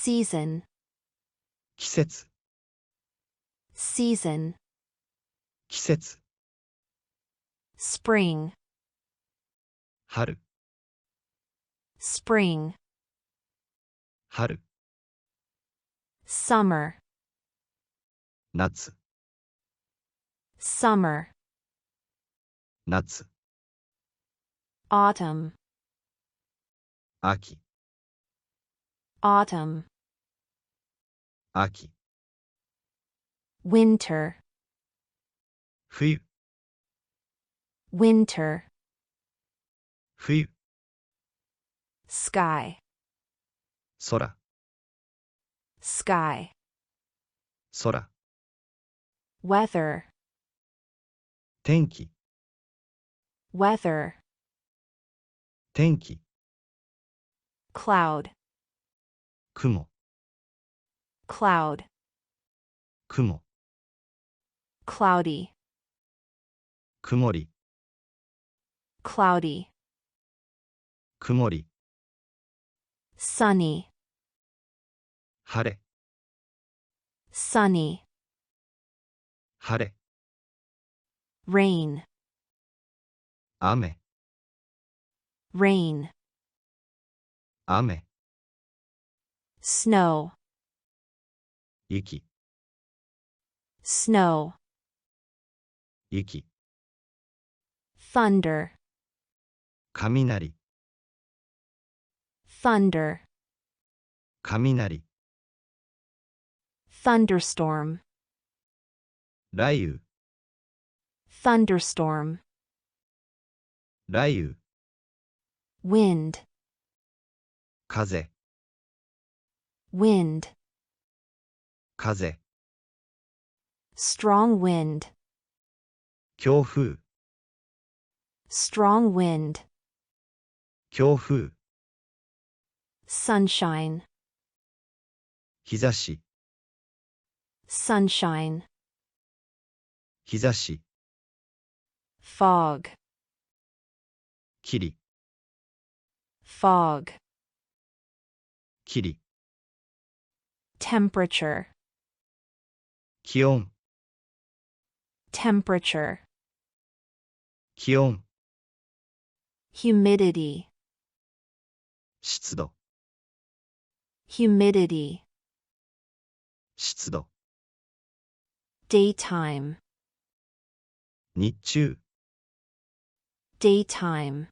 season, 季節、 season, 季節、 spring, 春、 spring, 春、 summer, 夏、 summer, 夏、 autumn, 秋、 autumn, 秋、 winter, 冬、 winter, 冬、 sky, 空、 sky, 空、 weather, 天気、 weather, 天気、 cloud, 雲、 cloud, 雲、 cloudy, 曇り、 cloudy, 曇り、 sunny, 晴れ、 sunny, 晴れ、 rain, 雨、 rain, 雨、 snow, 雪、 snow, 雪、 thunder, 雷、 thunder, 雷、 thunderstorm, 雷雨、 thunderstorm, 雷雨、 wind, 風、 wind, 風、 strong wind, 強風、 strong wind, 強風、 sunshine, 日差し、 sunshine, 日差し、 fog, 霧、 fog, 霧、 temperature, 気温、 temperature, 気温、 humidity, 湿度、 humidity, 湿度、 daytime, 日中、 daytime,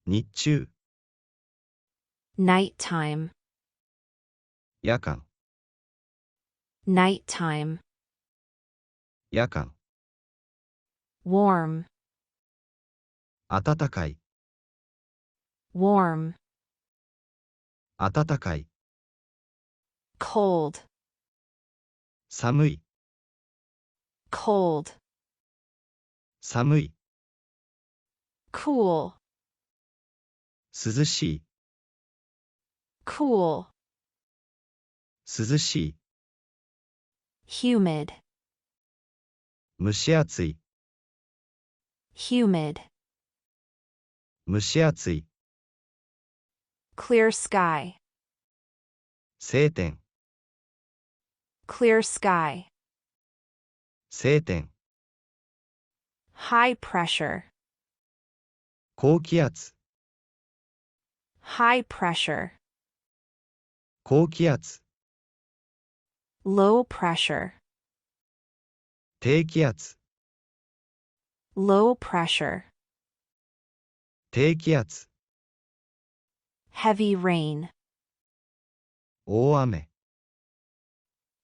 日中、 nighttime, 夜間、 nighttime, 夜間、 warm, 暖かい、 warm, 暖かい、 cold, 寒い、 cold, 寒い、 cool, 涼しい、 cool, 涼しい、 humid, 蒸し暑い、 humid, 蒸し暑い、 clear sky, 晴天、 clear sky, 晴天、 high pressure, 高気圧、 high pressure, 高気圧、 low pressure, 低気圧、 low pressure, 低気圧、 heavy rain, 大雨、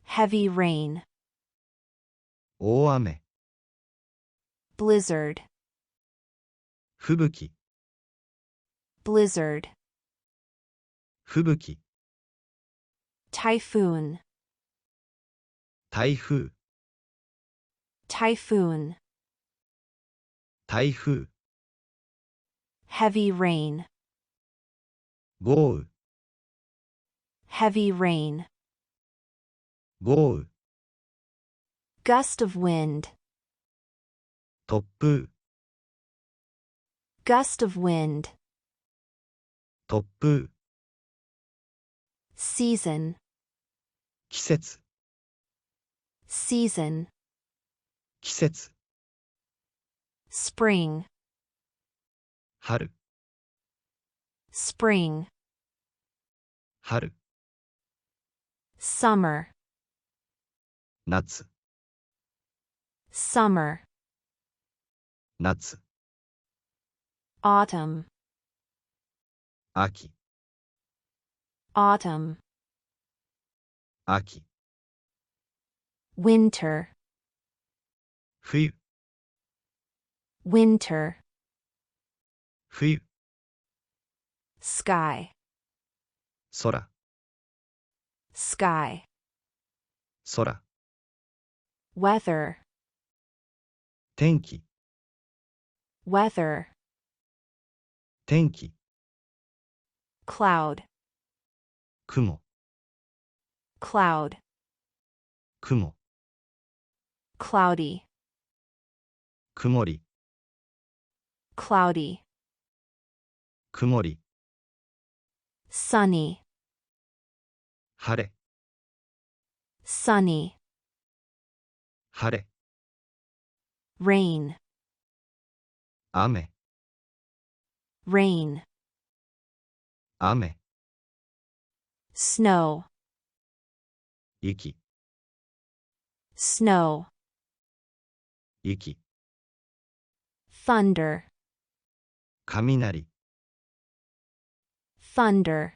heavy rain, 大雨、 blizzard, 吹雪、 blizzard, 吹雪、 typhoon, 台風、 typhoon, 台風、 heavy rain, 豪雨、 heavy rain, 豪雨、 gust of wind, 突風、 gust of wind, 突風、season, 季節、 season, 季節、 spring, 春、 spring, 春、 summer, 夏、 summer, 夏、 autumn, 秋、 autumn, 秋、 winter, 冬、 winter, 冬、 sky, 空、 sky, 空、 weather, 天気、 weather, 天気、 cloud, 雲、 cloud, 雲、 cloudy, 曇り、 cloudy, 曇り、 sunny, 晴れ、 sunny, 晴れ、 rain, 雨、 rain, 雨、 snow, 雪、 snow, 雪、 thunder, 雷、 thunder,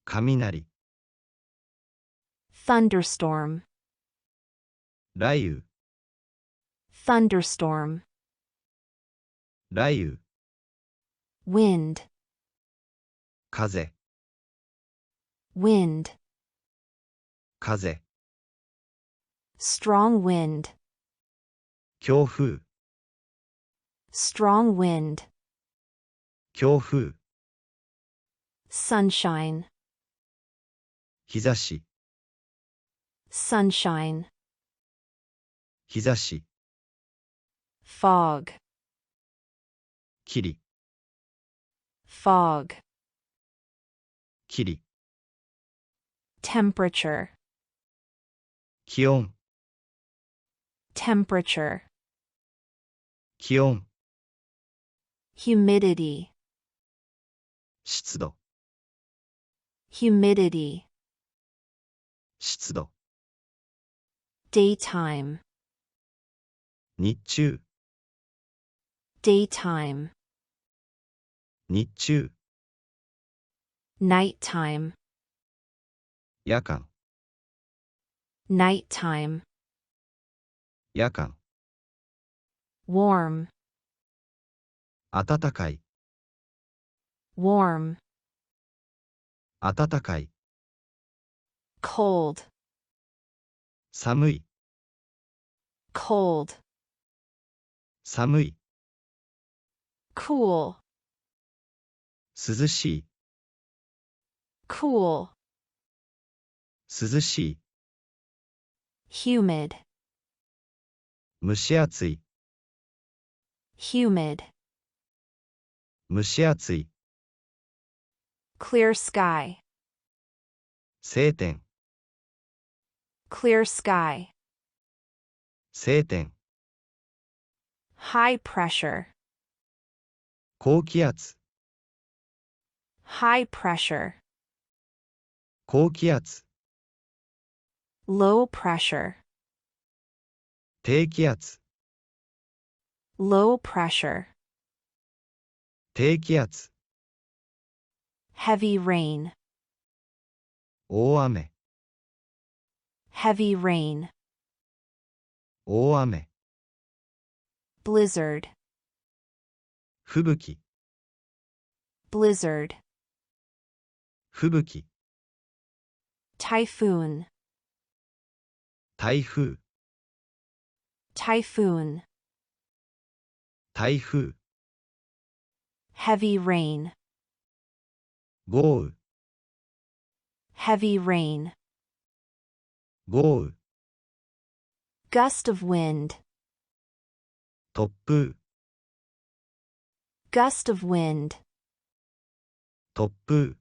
雷、 thunderstorm, 雷雨、 thunderstorm, 雷雨、 wind, 風、 wind, 風、 strong wind, 強風、 strong wind, 強風、 sunshine, 日差し、 sunshine, 日差し、 fog, 霧、 fog, 霧、 temperature, 気温、 temperature, 気温、 humidity, 湿度、 humidity, 湿度、 daytime, 日中、 daytime, 日中、 nighttime, 夜間、 nighttime, 夜間、 warm, 暖かい、 warm, 暖かい、 cold, 寒い、 cold, 寒い、 cool, 涼しい、 cool, 涼しい、 humid, 蒸し暑い、 humid, 蒸し暑い、 clear sky, 晴天、 clear sky, 晴天、 high pressure, 高気圧、 high pressure, 高気圧、 low pressure, 低気圧、 low pressure, 低気圧、 heavy rain, 大雨、 heavy rain, 大雨、 blizzard, 吹雪、 blizzard, 吹雪、 typhoon, 台風、 typhoon, 台風、 heavy rain, 豪雨、 heavy rain, 豪雨、 gust of wind, 突風、 gust of wind, 突風、